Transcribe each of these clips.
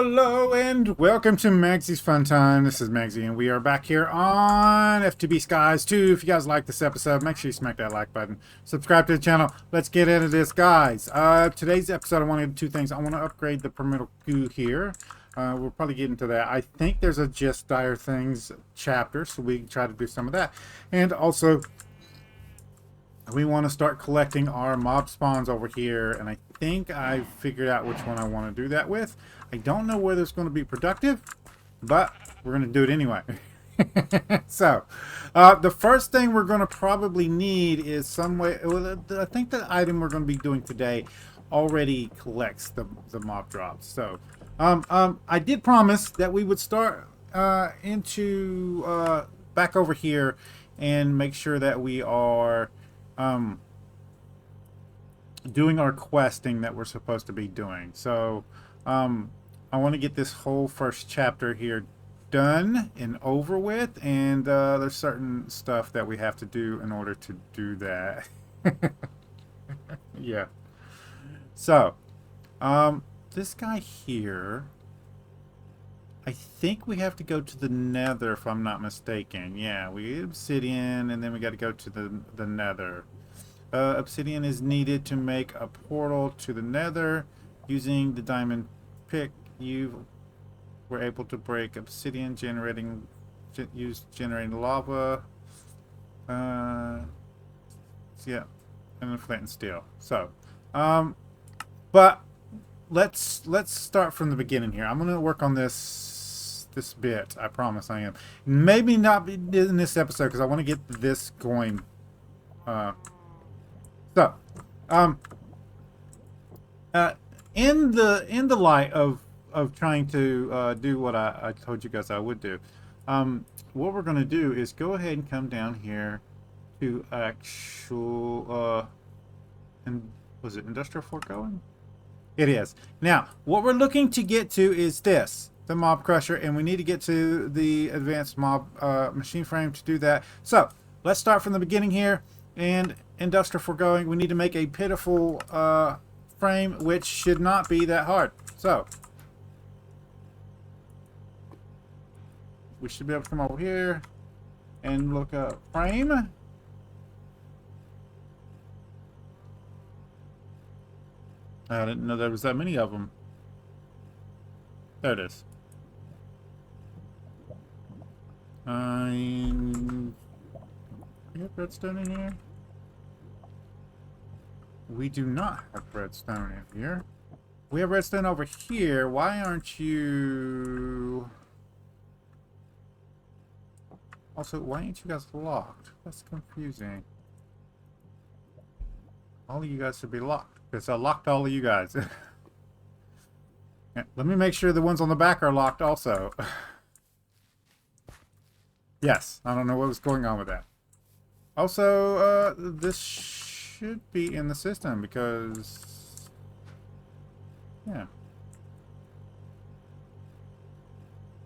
Hello and welcome to Maggie's Fun Time. This is Magzie and we are back here on FTB Skies 2. If you guys like this episode, make sure you smack that like button. Subscribe to the channel. Let's get into this, guys. Today's episode, I want to do two things. I want to upgrade the perimeter goo here. We'll probably get into that. I think there's a Just Dire Things chapter, so we can try to do some of that. And also, we want to start collecting our mob spawns over here, and I think I've figured out which one I want to do that with. I don't know whether it's going to be productive, but we're going to do it anyway. So, the first thing we're going to probably need is some way. Well, I think the item we're going to be doing today already collects the mob drops. So, I did promise that we would start into back over here and make sure that we are doing our questing that we're supposed to be doing. So I want to get this whole first chapter here done and over with, and there's certain stuff that we have to do in order to do that. Yeah. So this guy here, I think we have to go to the Nether, if I'm not mistaken. Yeah, we obsidian, and then we got to go to the Nether. Obsidian is needed to make a portal to the Nether. Using the diamond pick, you were able to break obsidian, generating lava. Yeah, and flint and steel. So, but let's start from the beginning here. I'm gonna work on this bit. I promise I am. Maybe not in this episode because I want to get this going. So, in the light of trying to do what I told you guys I would do, what we're going to do is go ahead and come down here to actual, and was it industrial foregoing? It is. Now, what we're looking to get to is this, the mob crusher, and we need to get to the advanced mob machine frame to do that. So, let's start from the beginning here. And industrial foregoing, we need to make a pitiful frame, which should not be that hard. So we should be able to come over here and look up frame. I didn't know there was that many of them. There it is. We have redstone in here? We do not have redstone in here. We have redstone over here. Why aren't you... Also, why ain't you guys locked? That's confusing. All of you guys should be locked, because I locked all of you guys. Yeah, let me make sure the ones on the back are locked also. Yes, I don't know what was going on with that. Also, this should be in the system because, yeah.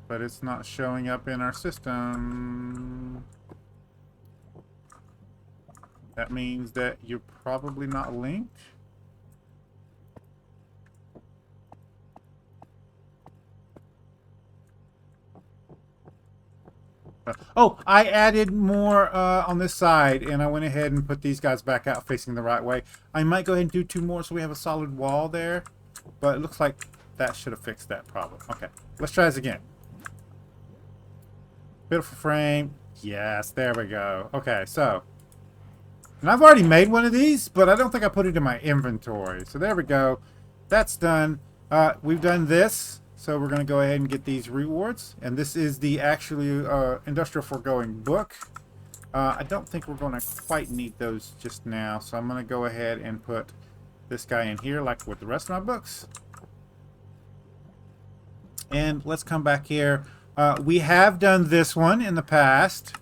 But it's not showing up in our system. That means that you're probably not linked. Oh, I added more on this side, and I went ahead and put these guys back out facing the right way. I might go ahead and do two more so we have a solid wall there, but it looks like that should have fixed that problem. Okay, let's try this again. Beautiful frame. Yes, there we go. Okay, so, and I've already made one of these, but I don't think I put it in my inventory. So there we go. That's done. We've done this. So we're going to go ahead and get these rewards. And this is the actually industrial foregoing book. I don't think we're going to quite need those just now. So I'm going to go ahead and put this guy in here like with the rest of my books. And let's come back here. We have done this one in the past.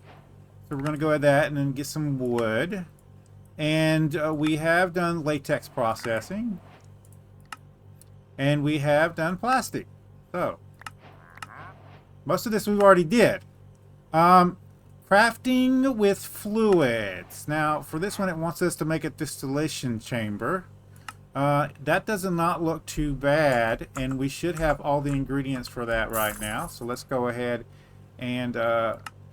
So we're going to go ahead that and then get some wood. And we have done latex processing. And we have done plastic. So, most of this we've already did. Crafting with fluids. Now, for this one, it wants us to make a distillation chamber. That does not look too bad, and we should have all the ingredients for that right now. So let's go ahead and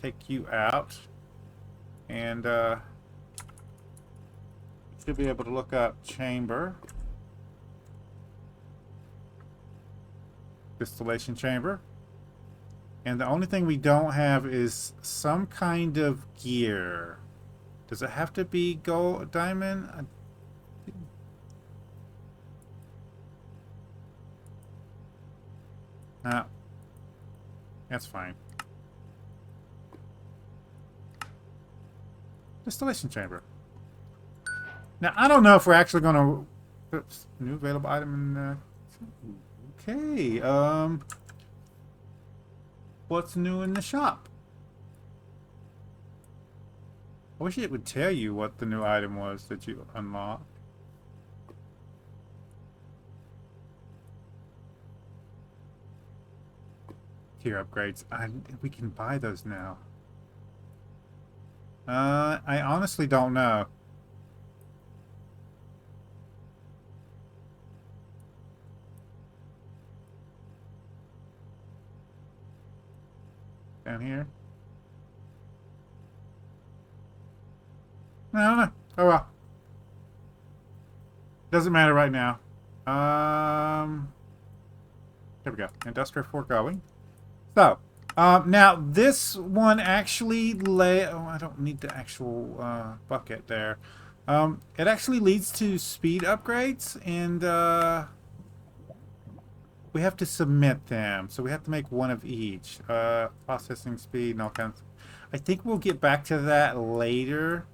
take you out, and should be able to look up chamber, distillation chamber. And the only thing we don't have is some kind of gear. Does it have to be gold, diamond? No. That's fine. Distillation chamber. Now, I don't know if we're actually going to... Oops. New available item in... Okay. What's new in the shop? I wish it would tell you what the new item was that you unlocked. Tier upgrades. We can buy those now. I honestly don't know. Down here. No. Oh well. Doesn't matter right now. There we go. Industrial foregoing. So, now this one actually oh, I don't need the actual bucket there. It actually leads to speed upgrades, and we have to submit them. So we have to make one of each. Processing speed and all kinds. I think we'll get back to that later.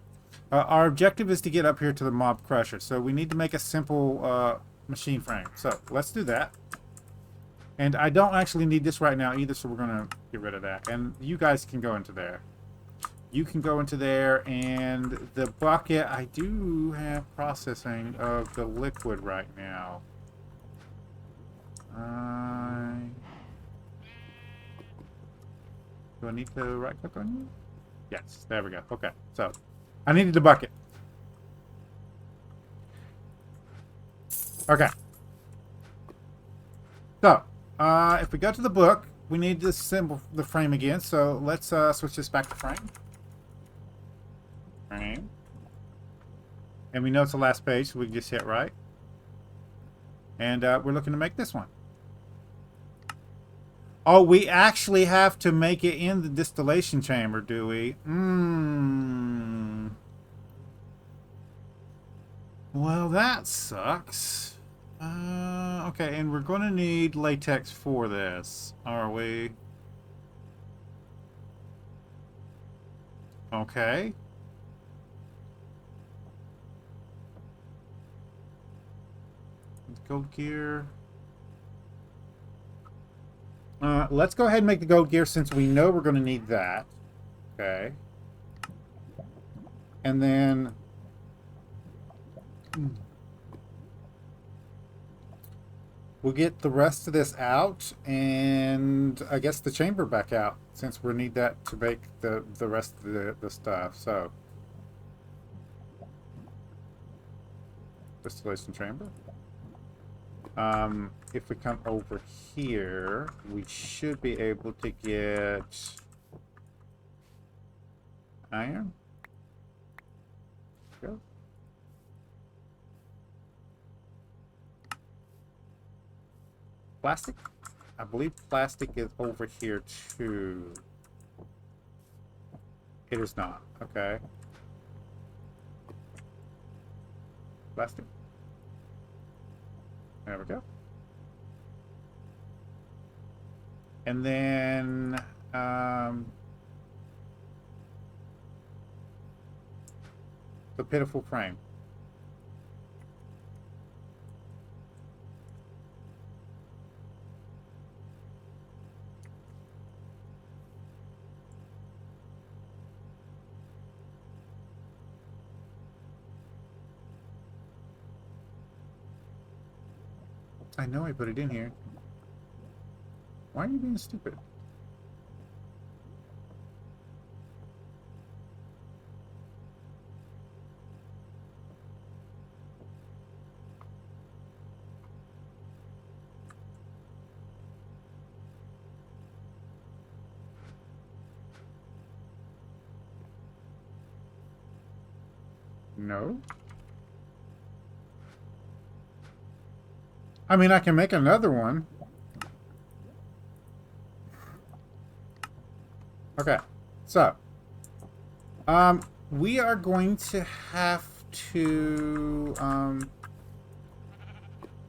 Our objective is to get up here to the mob crusher. So we need to make a simple machine frame. So let's do that. And I don't actually need this right now either, so we're going to get rid of that. And you guys can go into there. You can go into there, and the bucket, I do have processing of the liquid right now. Do I need to right click on you? Yes, there we go. Okay, so I needed the bucket. Okay. So, if we go to the book, we need to assemble the frame again. So let's switch this back to frame. Frame. And we know it's the last page, so we can just hit right. And we're looking to make this one. Oh, we actually have to make it in the distillation chamber, do we? Well, that sucks. Okay, and we're going to need latex for this, are we? Okay. Gold gear. Let's go ahead and make the gold gear since we know we're going to need that. Okay. And then... we'll get the rest of this out, and I guess the chamber back out, since we need that to make the rest of the stuff. So, distillation chamber. If we come over here, we should be able to get iron. Go. Plastic? I believe plastic is over here too. It is not. Okay. Plastic. There we go. And then the pitiful frame. I know I put it in here. Why are you being stupid? No. I mean, I can make another one. Okay. So, we are going to have to,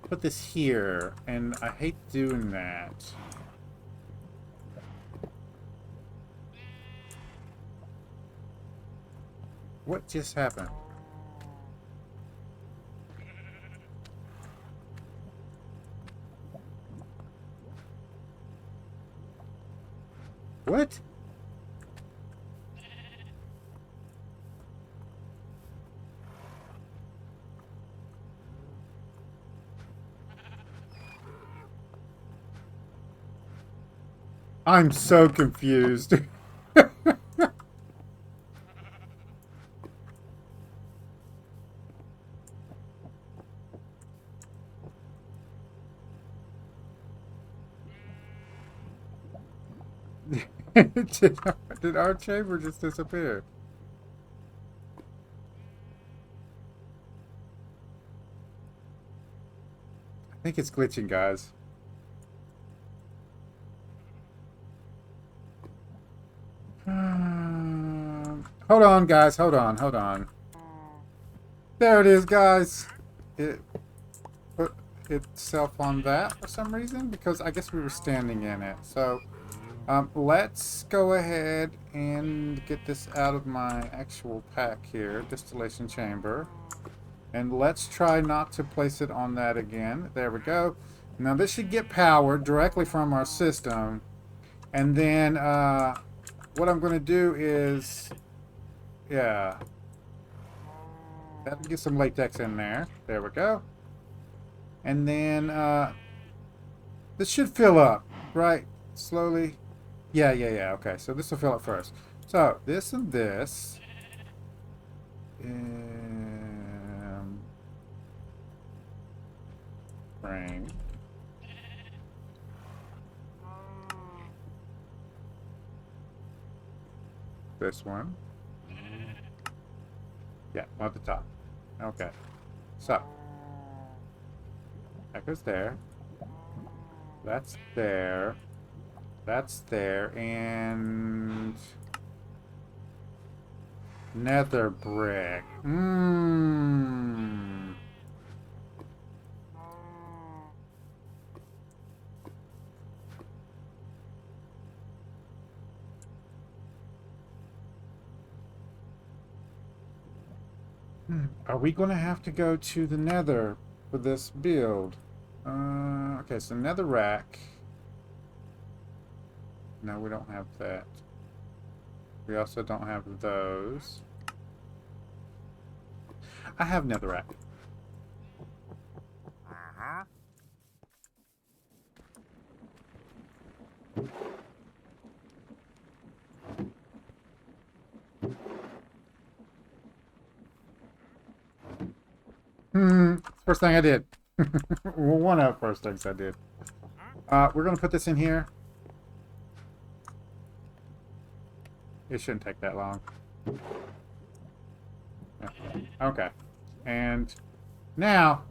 put this here, and I hate doing that. What just happened? What? I'm so confused. Did our chamber just disappear? I think it's glitching, guys. Hold on, guys. Hold on. There it is, guys. It put itself on that for some reason, because I guess we were standing in it. So, let's go ahead and get this out of my actual pack here, distillation chamber. And let's try not to place it on that again. There we go. Now this should get power directly from our system. And then what I'm going to do is, yeah, that'll get some latex in there. There we go. And then this should fill up, right? Slowly. Yeah. Okay, so this will fill up first. So this and this. Frame. This one. Yeah, at the top. Okay. So. That goes there. That's there. That's there. And... nether brick. Are we going to have to go to the nether for this build? Okay, so nether rack. No, we don't have that. We also don't have those. I have nether rack. First thing I did. Well, one of the first things I did. We're going to put this in here. It shouldn't take that long. Okay. And now...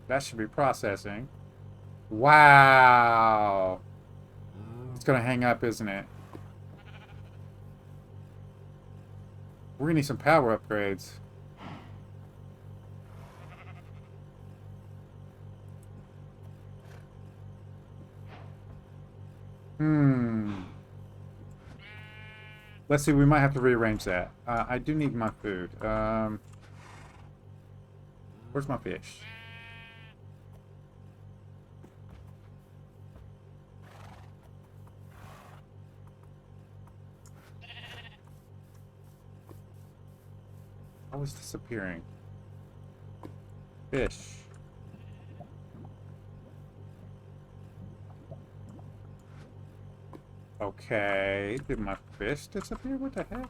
that should be processing. Wow! It's going to hang up, isn't it? We're going to need some power upgrades. Let's see, we might have to rearrange that. I do need my food. Where's my fish? Always disappearing. Fish. Okay, did my fish disappear? What the heck?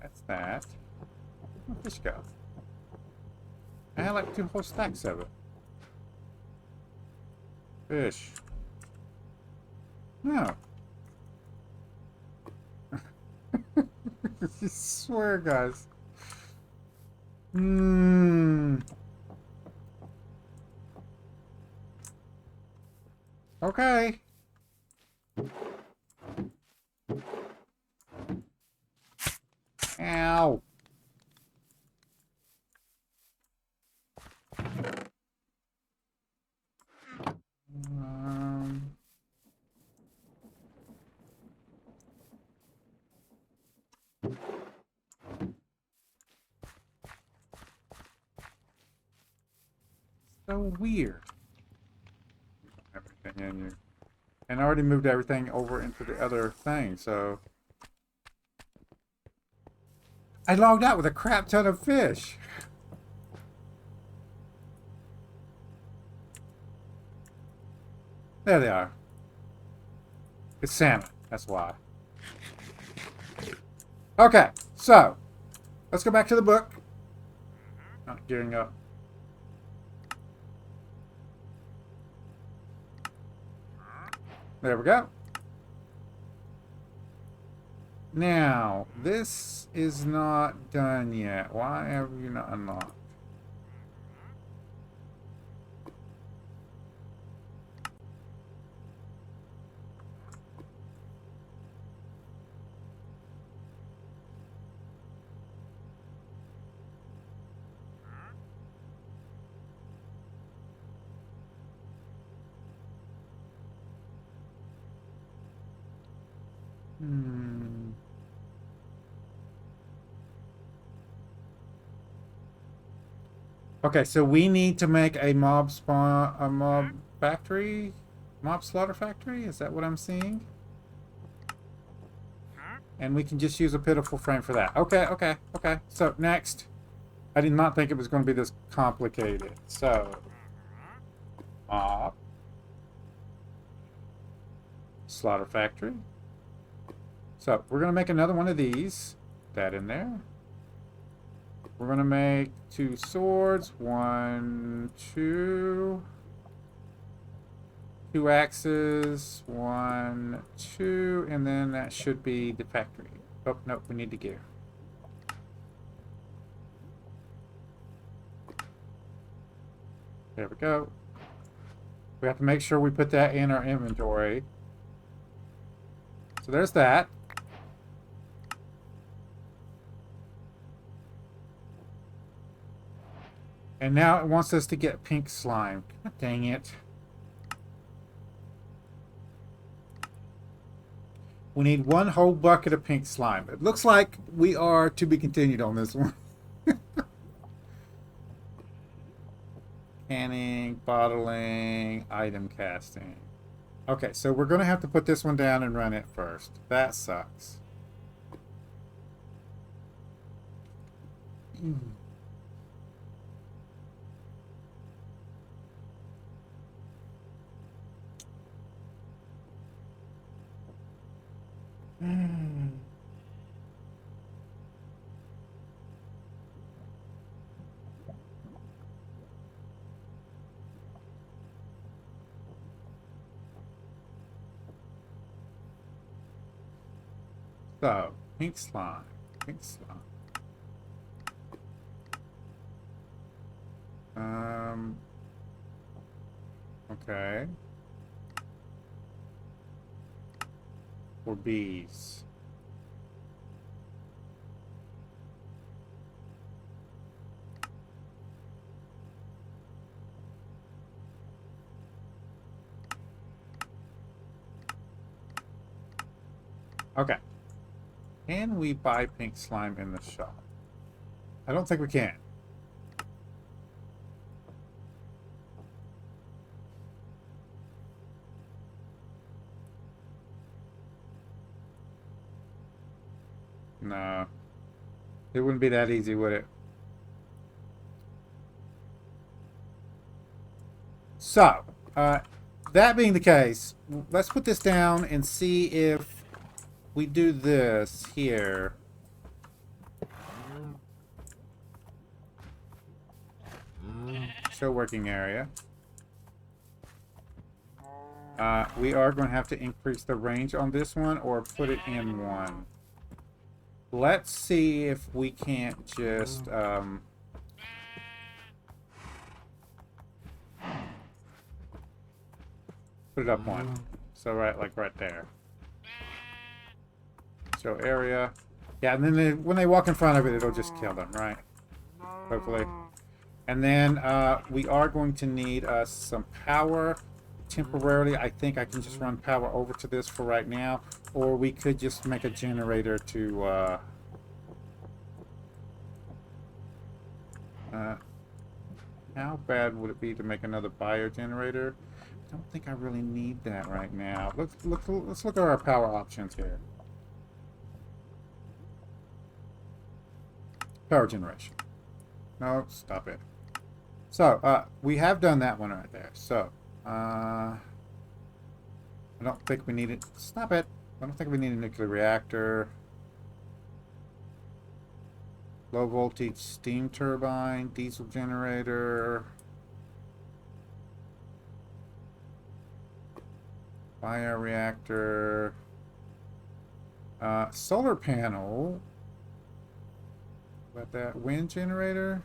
That's that. Where'd my fish go? I had like 2 whole stacks of it. Fish. No. I swear, guys. Okay. Ow. Um, so weird. Everything in you. And I already moved everything over into the other thing, so... I logged out with a crap ton of fish. There they are. It's salmon, that's why. Okay, so... let's go back to the book. Not gearing up. There we go. Now, this is not done yet. Why have you not unlocked? Okay, so we need to make a mob spawn, a mob factory, mob slaughter factory. Is that what I'm seeing? And we can just use a pitiful frame for that. Okay, okay, okay. So next, I did not think it was going to be this complicated. So, mob slaughter factory. So we're going to make another one of these. That in there. We're going to make 2 swords. 1, 2. 2 axes. 1, 2. And then that should be the factory. Oh, no, we need the gear. There we go. We have to make sure we put that in our inventory. So there's that. And now it wants us to get pink slime. God dang it. We need 1 whole bucket of pink slime. It looks like we are to be continued on this one. Canning, bottling, item casting. Okay, so we're going to have to put this one down and run it first. That sucks. So, pink slime. Pink slime. Okay. For bees. Okay. Can we buy pink slime in the shop? I don't think we can. No. It wouldn't be that easy, would it? So, that being the case, let's put this down and see if we do this here. Show working area. We are going to have to increase the range on this one or put it in one. Let's see if we can't just put it up one. So like right there. Show area. Yeah, and then when they walk in front of it, it'll just kill them, right? Hopefully. And then we are going to need some power. Temporarily, I think I can just run power over to this for right now. Or we could just make a generator to... how bad would it be to make another bio generator? I don't think I really need that right now. Let's look at our power options here. Power generation. No, stop it. So, we have done that one right there. So, I don't think we need it. Stop it. I don't think we need a nuclear reactor. Low voltage steam turbine, diesel generator. Bioreactor. Solar panel. About that wind generator.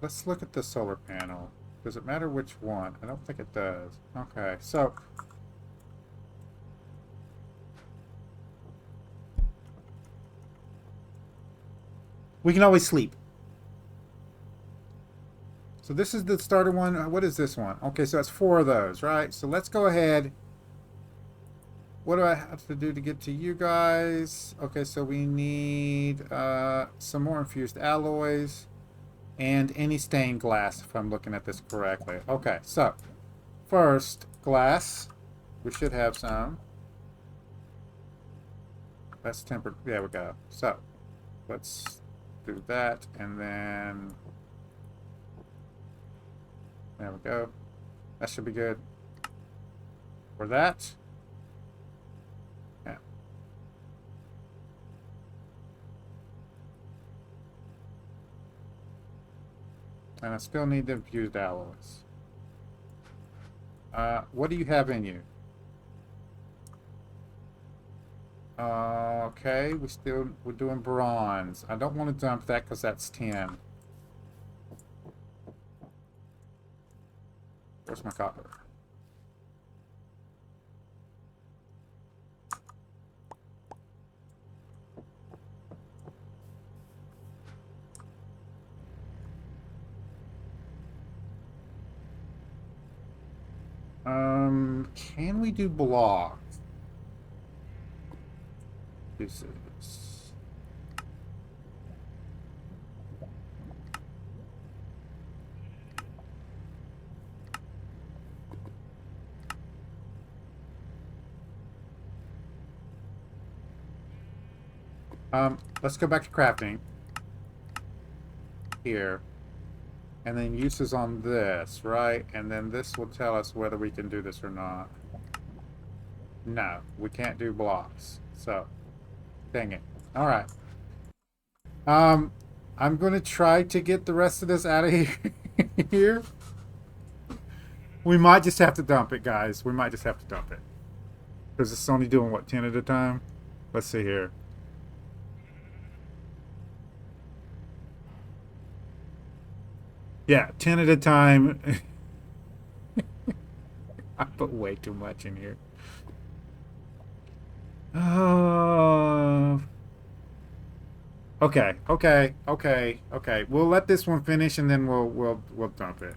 Let's look at the solar panel. Does it matter which one? I don't think it does. Okay, so we can always sleep. So this is the starter one. What is this one? Okay, so that's 4 of those, right? So let's go ahead. What do I have to do to get to you guys? Okay, so we need some more infused alloys and any stained glass, if I'm looking at this correctly. Okay, so first, glass. We should have some. That's tempered. There we go. So let's do that, and then there we go. That should be good for that. Yeah. And I still need the infused alloys. What do you have in you? Okay, we're doing bronze. I don't want to dump that because that's 10. Where's my copper? Can we do blocks? This is... let's go back to crafting. Here. And then uses on this, right? And then this will tell us whether we can do this or not. No, we can't do blocks. So, dang it. Alright. I'm going to try to get the rest of this out of here. We might just have to dump it, guys. We might just have to dump it. Because it's only doing, what, 10 at a time? Let's see here. Yeah, 10 at a time. I put way too much in here. Okay. We'll let this one finish and then we'll dump it.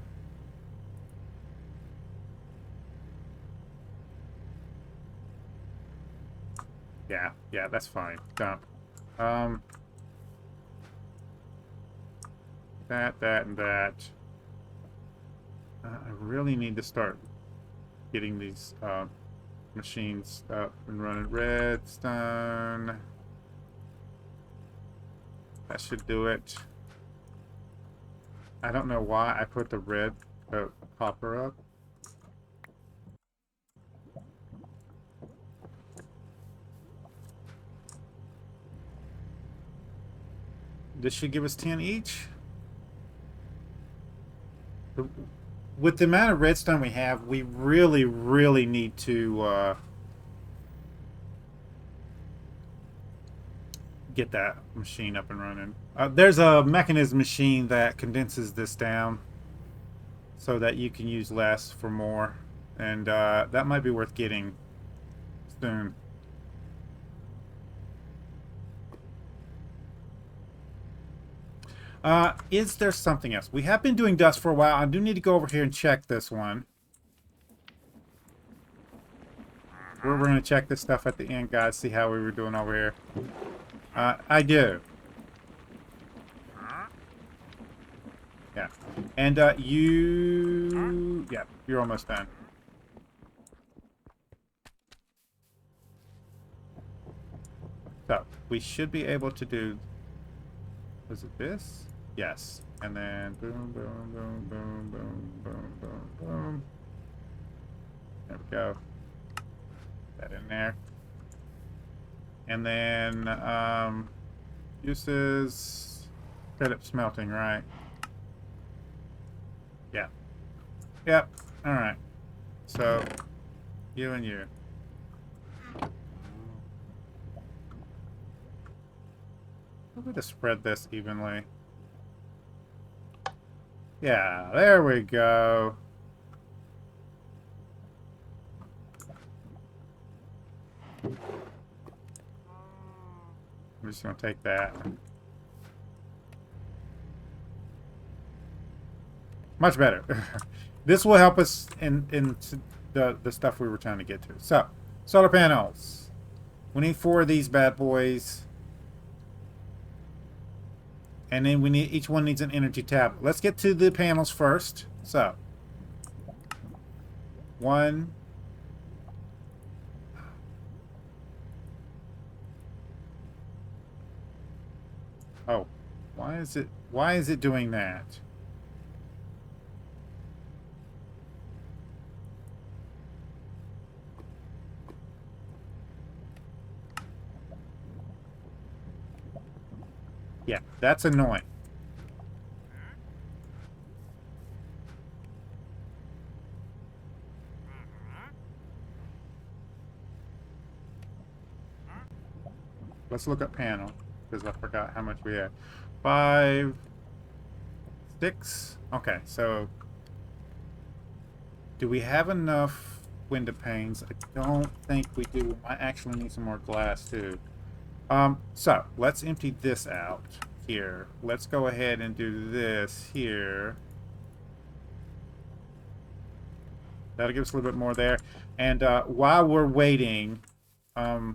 Yeah, that's fine. Dump. That, and that. I really need to start getting these machines up and running. Redstone. That should do it. I don't know why I put the red copper up. This should give us 10 each. With the amount of redstone we have, we really, really need to get that machine up and running. There's a mechanism machine that condenses this down so that you can use less for more. And that might be worth getting soon. Is there something else? We have been doing dust for a while. I do need to go over here and check this one. We're going to check this stuff at the end, guys. See how we were doing over here. I do. Yeah. And you... Yeah, you're almost done. So, we should be able to do... Was it this? Yes. And then boom, boom, boom, boom, boom, boom, boom, boom. There we go. That in there. And then uses credit smelting, right? Yeah. Yep. Alright. So you and you. I'm going to spread this evenly. Yeah, there we go. I'm just going to take that. Much better. This will help us in the stuff we were trying to get to. So, solar panels. We need 4 of these bad boys. And then we need, each one needs an energy tablet. Let's get to the panels first. So, 1. Oh, why is it doing that? Yeah, that's annoying. Let's look at panel, because I forgot how much we had. 5, 6. Okay, so do we have enough window panes? I don't think we do. We might actually need some more glass too. So let's empty this out here. Let's go ahead and do this here. That'll give us a little bit more there. And while we're waiting, I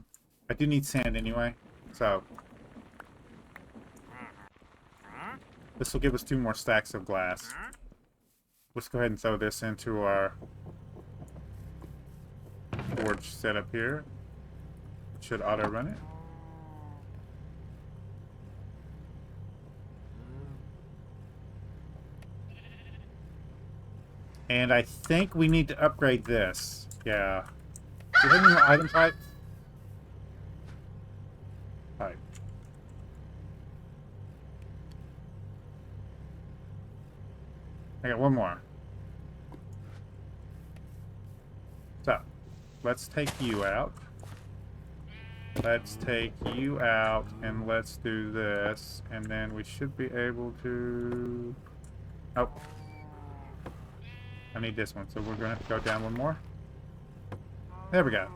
do need sand anyway. So this will give us 2 more stacks of glass. Let's go ahead and throw this into our forge setup here. It should auto run it. And I think we need to upgrade this. Yeah. Do you have any more item types? Type. I got one more. So, let's take you out. Let's take you out, and let's do this. And then we should be able to... Oh. I need this one, so we're going to have to go down one more. There we go.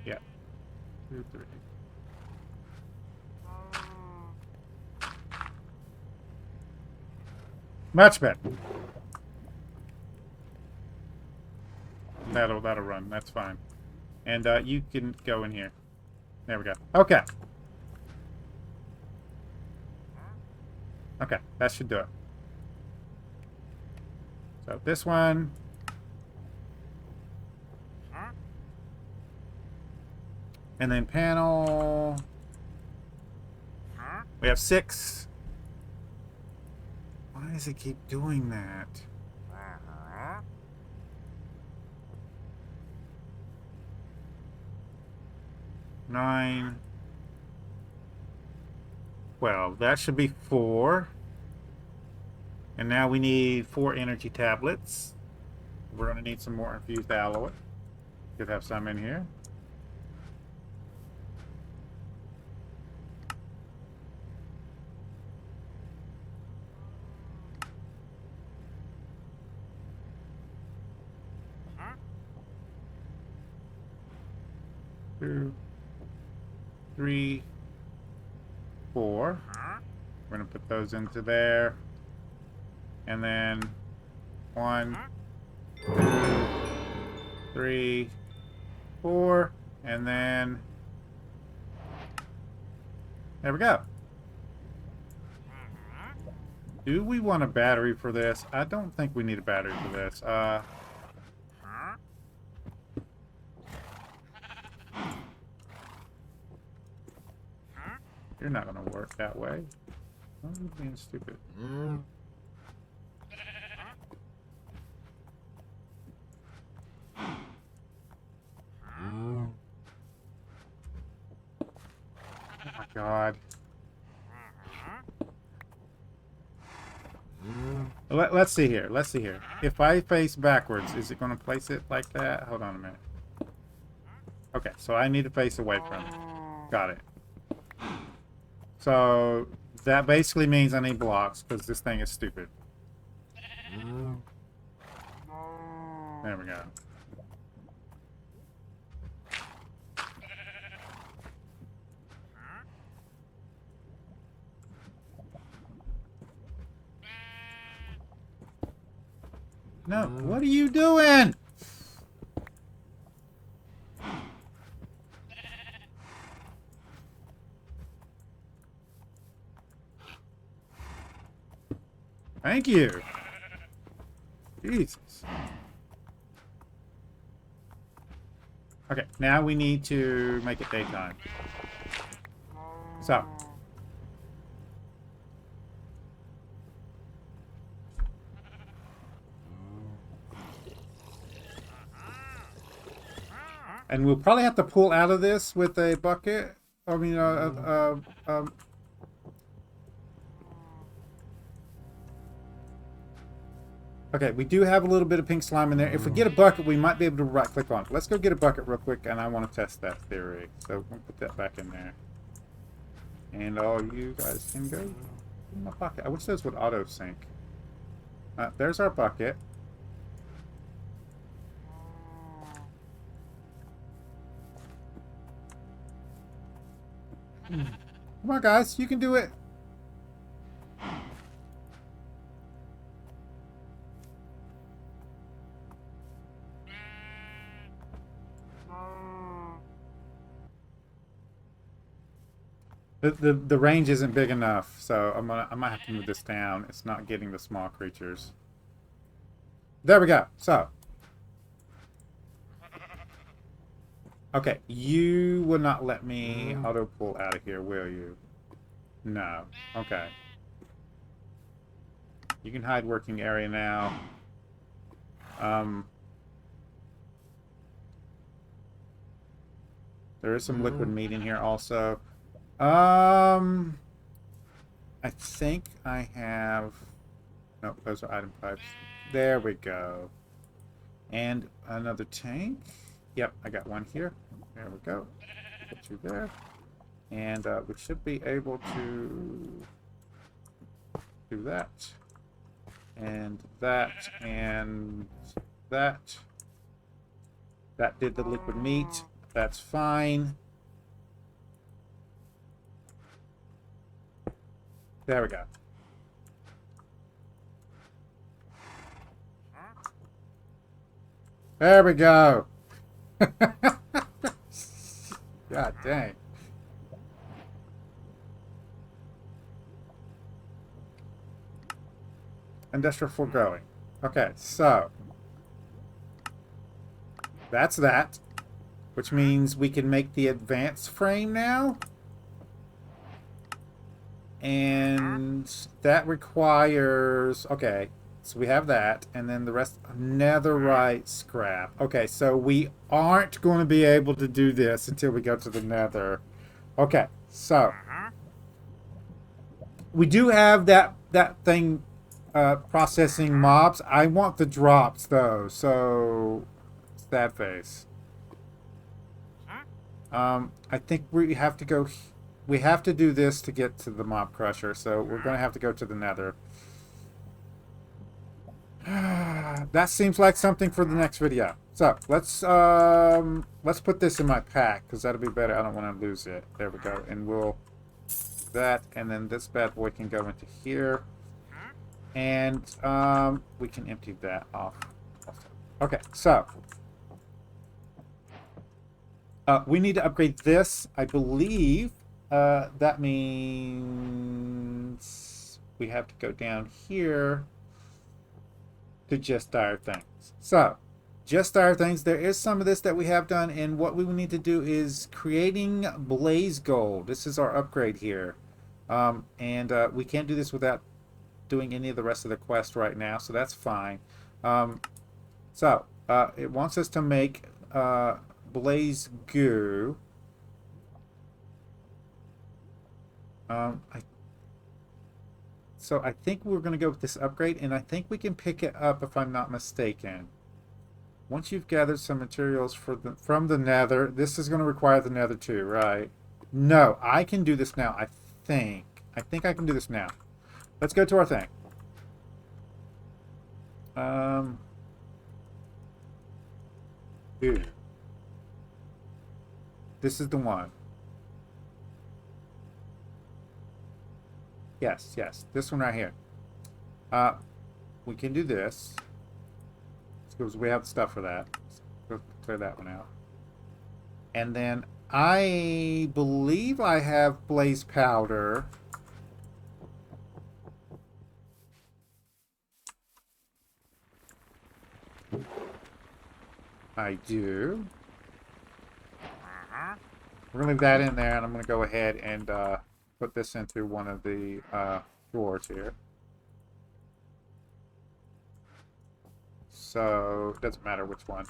Yeah. 2, 3. Much better. That'll run. That's fine. And you can go in here. There we go. Okay. Okay, that should do it. So this one. And then panel. We have 6. Why does it keep doing that? 9, 12. That should be 4. And now we need 4 energy tablets. We're going to need some more infused alloy. Could have some in here. Two, 3, 4. We're going to put those into there. And then 1, 2, 3, 4. And then there we go. Do we want a battery for this? I don't think we need a battery for this. You're not going to work that way. Oh, you're being stupid. Oh my God. Let's see here. Let's see here. If I face backwards, is it going to place it like that? Hold on a minute. Okay, so I need to face away from it. Got it. So that basically means I need blocks because this thing is stupid. There we go. No, what are you doing? Thank you. Jesus. Okay, now we need to make it daytime. So. And we'll probably have to pull out of this with a bucket. I mean, okay, we do have a little bit of pink slime in there. If we get a bucket, we might be able to right-click on it. Let's go get a bucket real quick, and I want to test that theory. So we'll put that back in there. And all you guys can go in my bucket. I wish those would auto-sync. There's our bucket. Come on, guys. You can do it. The range isn't big enough, so I might have to move this down. It's not getting the small creatures. There we go. So. Okay, you will not let me auto pull out of here, will you? No. Okay. You can hide working area now. There is some liquid meat in here also. I think I have... Nope, those are item types. There we go. And another tank. Yep, I got one here. There we go. Put you there. And we should be able to do that. And that. And that. That did the liquid meat. That's fine. There we go. There we go. God dang. Industrial foregoing. Okay, so that's that, which means we can make the advanced frame now. And that requires, okay, So we have that, and then the rest netherite scrap. Okay, so we aren't going to be able to do this until we go to the nether. Okay, so we do have that thing processing mobs. I want the drops though, so sad face. I think we have to go. We have to do this to get to the mob crusher, so we're going to have to go to the nether. That seems like something for the next video. So let's put this in my pack because that'll be better. I don't want to lose it. There we go, and we'll that, and then this bad boy can go into here, and we can empty that off. Okay, so we need to upgrade this. I believe that means we have to go down here to just dire things. So just dire things, there is some of this that we have done, and what we will need to do is creating blaze gold. This is our upgrade here, and we can't do this without doing any of the rest of the quest right now, so that's fine. So it wants us to make blaze goo. So I think we're going to go with this upgrade, and I think we can pick it up if I'm not mistaken. Once you've gathered some materials from the nether, this is going to require the nether too, right? No, I can do this now, I think. I think I can do this now. Let's go to our thing. Dude. This is the one. Yes, yes, this one right here. We can do this because we have the stuff for that. Let's clear that one out. And then I believe I have blaze powder. I do. We're going to leave that in there, and I'm going to go ahead and put this into one of the drawers here. So it doesn't matter which one.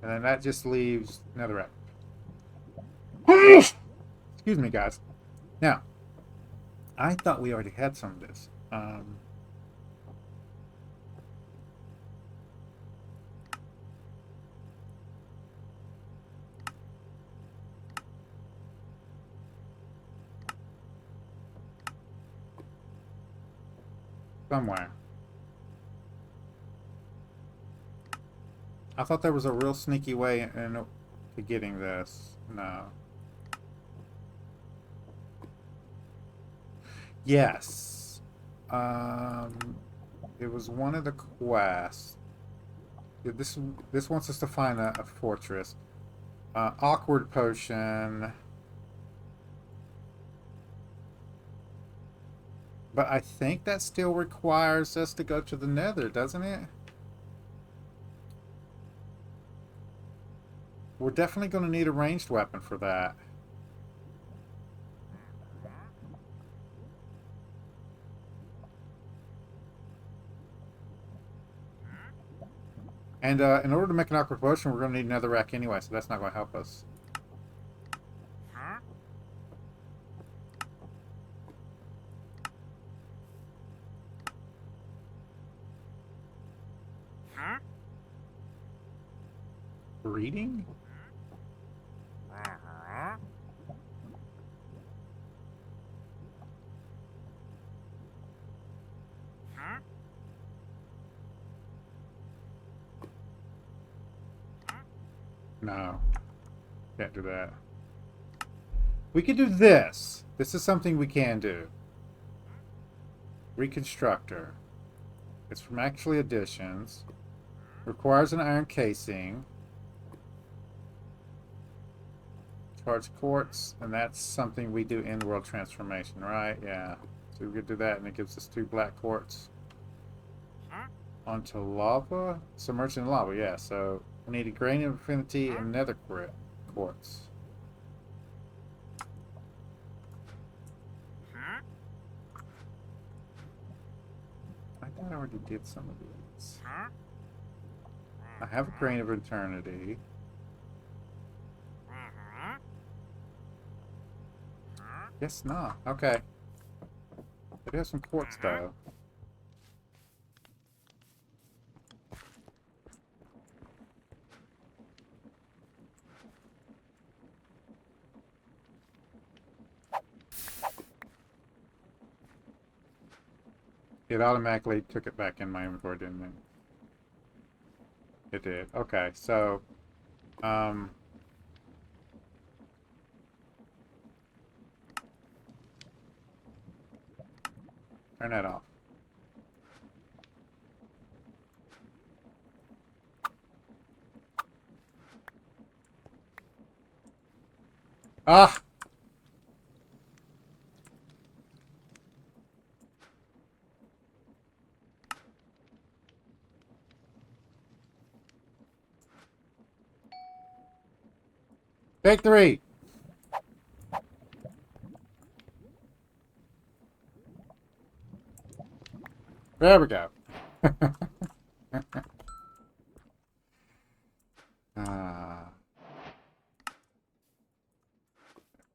And then that just leaves netherrack. Excuse me, guys. Now, I thought we already had some of this. Somewhere. I thought there was a real sneaky way to getting this. No. Yes. It was one of the quests. This wants us to find a fortress. Awkward potion. But I think that still requires us to go to the nether, doesn't it? We're definitely going to need a ranged weapon for that. And in order to make an awkward potion, we're going to need another rack anyway, so that's not going to help us. Breeding? No. Can't do that. We could do this. This is something we can do. Reconstructor. It's from Actually Additions. Requires an iron casing. Charge quartz, and that's something we do in world transformation, right? Yeah. So we could do that, and it gives us 2 black quartz. Onto lava? Submerged in lava, yeah. So we need a grain of affinity and nether quartz. already did some of these. I have a Grain of Eternity. Guess not. Okay. I do have some quartz though. It automatically took it back in my inventory, didn't it? It did. Okay, so turn that off. Ah! Take 3! There we go.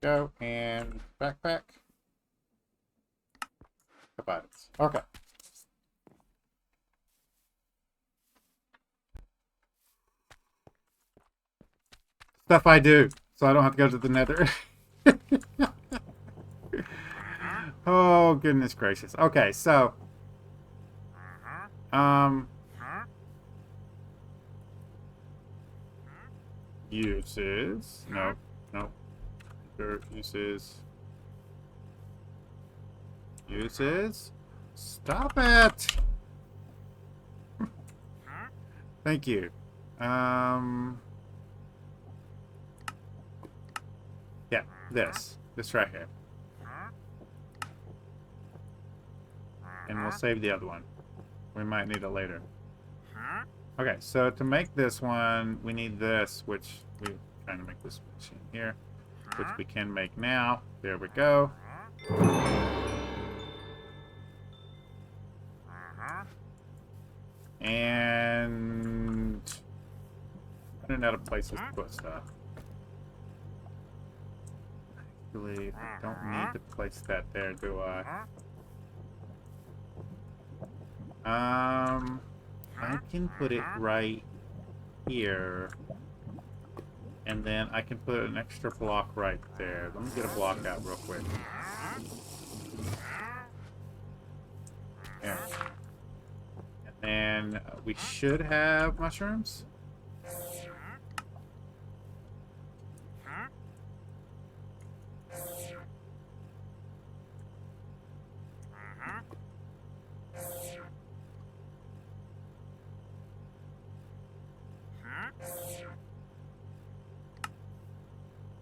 Go and backpack. Items. Okay. Stuff I do, so I don't have to go to the nether. Oh, goodness gracious. Okay, so uses. Nope. Nope. Uses. Stop it! Thank you. Yeah, this right here. And we'll save the other one. We might need it later. Okay, so to make this one, we need this, which we're trying to make this machine here, which we can make now. There we go. And running out of places to put stuff. Actually, I don't need to place that there, do I? I can put it right here. And then I can put an extra block right there. Let me get a block out real quick. There. And then we should have mushrooms.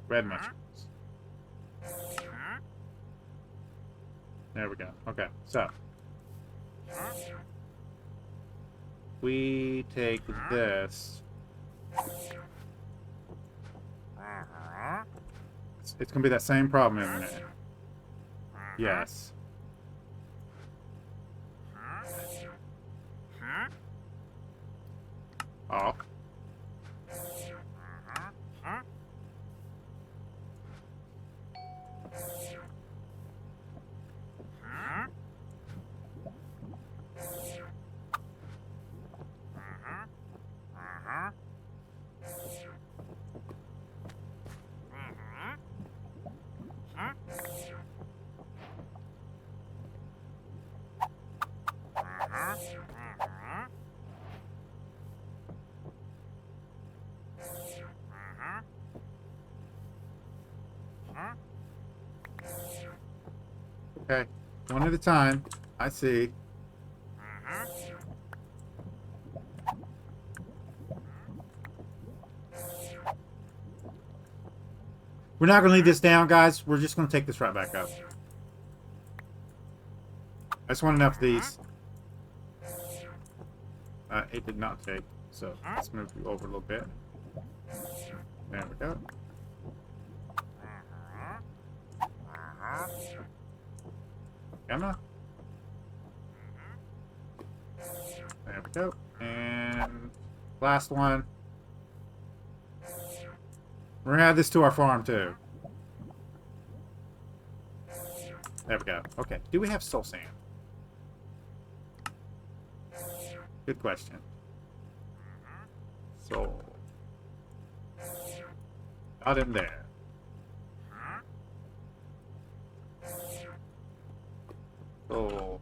Red mushrooms. There we go. Okay, so we take this. It's gonna be that same problem, isn't it? Yes. Off. Okay, one at a time. I see. We're not going to leave this down, guys. We're just going to take this right back up. I just want enough of these. It did not take, so let's move you over a little bit. There we go. Come on. There we go. And last one. We're gonna add this to our farm too. There we go. Okay. Do we have soul sand? Good question. Soul. Got him there. Soul.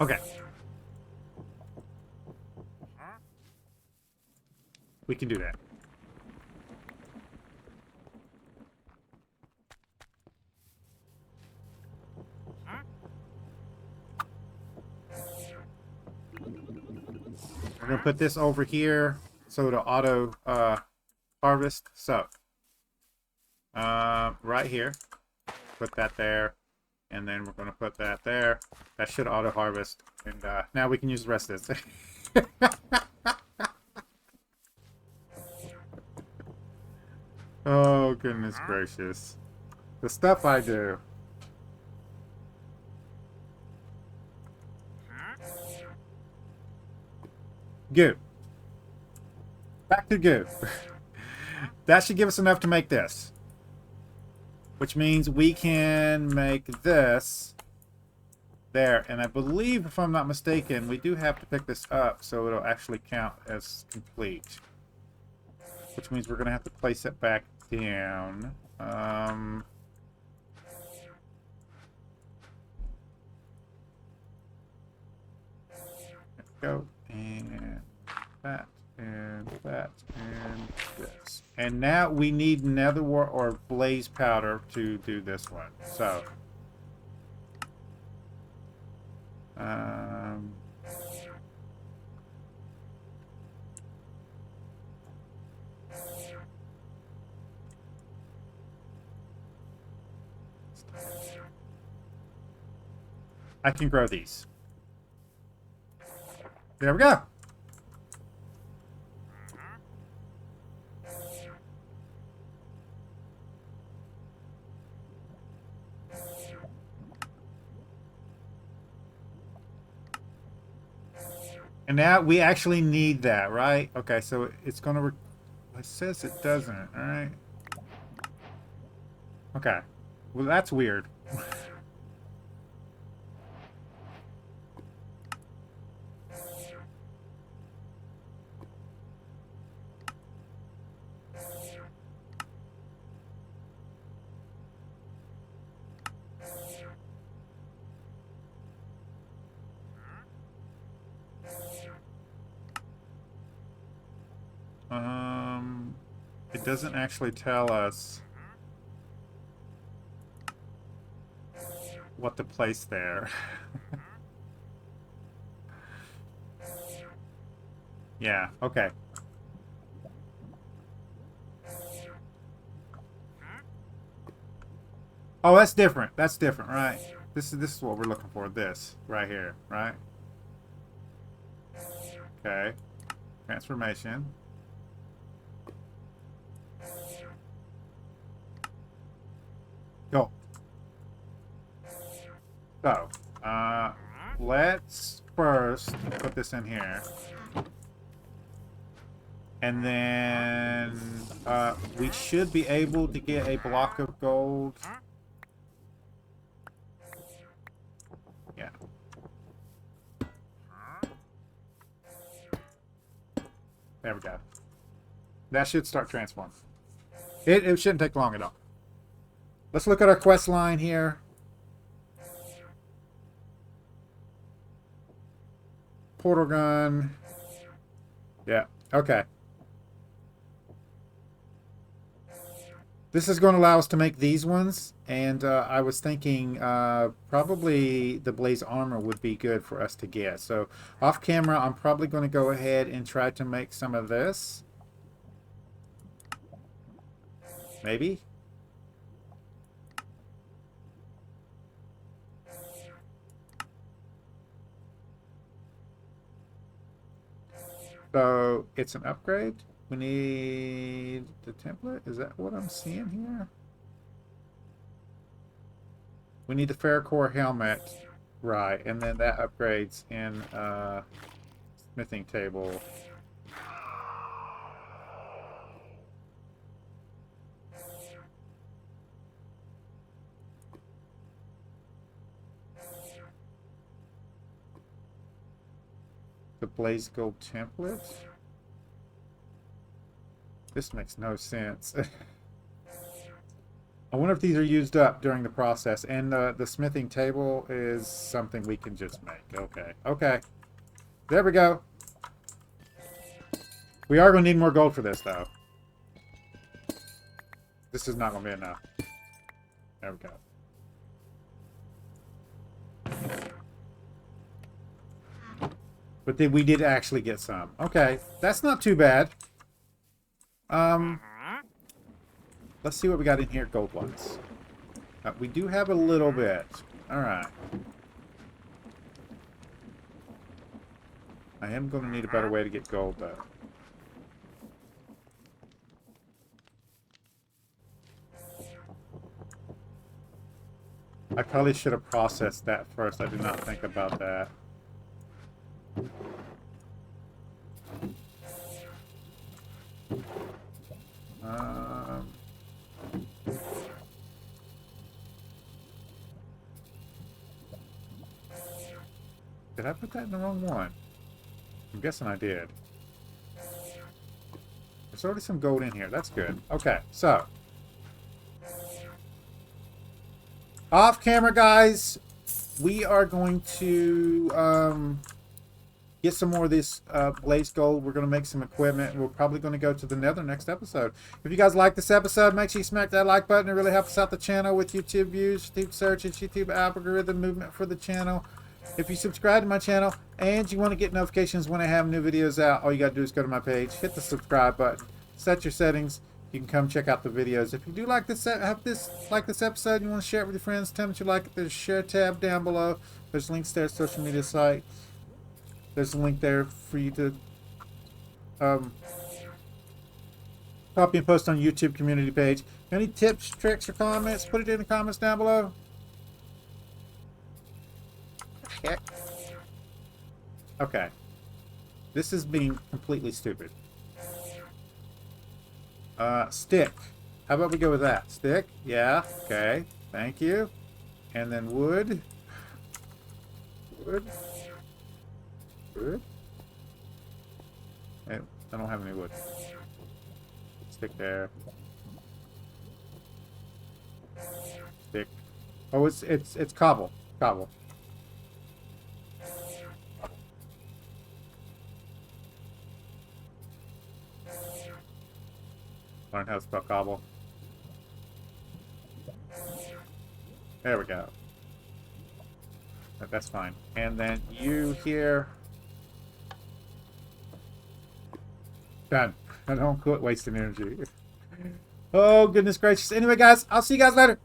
Okay. We can do that. We're going to put this over here so it'll auto harvest. So, right here, put that there. And then we're going to put that there. That should auto harvest. And now we can use the rest of this. Oh, goodness gracious. The stuff I do. Goo. Back to goo. That should give us enough to make this. Which means we can make this there. And I believe, if I'm not mistaken, we do have to pick this up so it'll actually count as complete. Which means we're going to have to place it back down. There we go. And that. And that. And this. And now we need nether wart or blaze powder to do this one. So. I can grow these. There we go. And now we actually need that, right? Okay, so it's going to... It says it doesn't, all right? Okay. Well, that's weird. It doesn't actually tell us what to place there. Yeah, okay. Oh, that's different. That's different, right? This is what we're looking for. This right here, right? Okay. Transformation. Go. So, let's first put this in here. And then we should be able to get a block of gold. Yeah. There we go. That should start transforming. It shouldn't take long at all. Let's look at our quest line here. Portal gun. Yeah, okay. This is going to allow us to make these ones, and I was thinking probably the blaze armor would be good for us to get. So off camera, I'm probably going to go ahead and try to make some of this. Maybe. So it's an upgrade. We need the template. Is that what I'm seeing here? We need the Ferrocore helmet. Right, and then that upgrades in smithing table. The Blaze Gold template? This makes no sense. I wonder if these are used up during the process. And the smithing table is something we can just make. Okay. Okay. There we go. We are going to need more gold for this, though. This is not going to be enough. There we go. But then we did actually get some. Okay. That's not too bad. Let's see what we got in here gold-wise. We do have a little bit. Alright. I am going to need a better way to get gold, though. I probably should have processed that first. I did not think about that. Did I put that in the wrong one? I'm guessing I did. There's already some gold in here. That's good. Okay, so. Off camera, guys. We are going to get some more of this blaze gold. We're going to make some equipment. We're probably going to go to the nether next episode. If you guys like this episode, make sure you smack that like button. It really helps out the channel with YouTube views, YouTube searches, YouTube algorithm movement for the channel. If you subscribe to my channel and you want to get notifications when I have new videos out, all you got to do is go to my page, hit the subscribe button, set your settings. You can come check out the videos. If you do like this episode, and you want to share it with your friends, tell me that you like it. There's a share tab down below. There's links there, social media site. There's a link there for you to copy and post on YouTube community page. Any tips, tricks, or comments? Put it in the comments down below. Okay. This is being completely stupid. Stick. How about we go with that? Stick? Yeah. Okay. Thank you. And then wood. Wood. Wood. Hey, I don't have any wood. Stick there. Stick. Oh, it's cobble. Cobble. Learn how to spell cobble. There we go. That's fine. And then you here. Done. I don't quit wasting energy. Oh, goodness gracious. Anyway, guys, I'll see you guys later.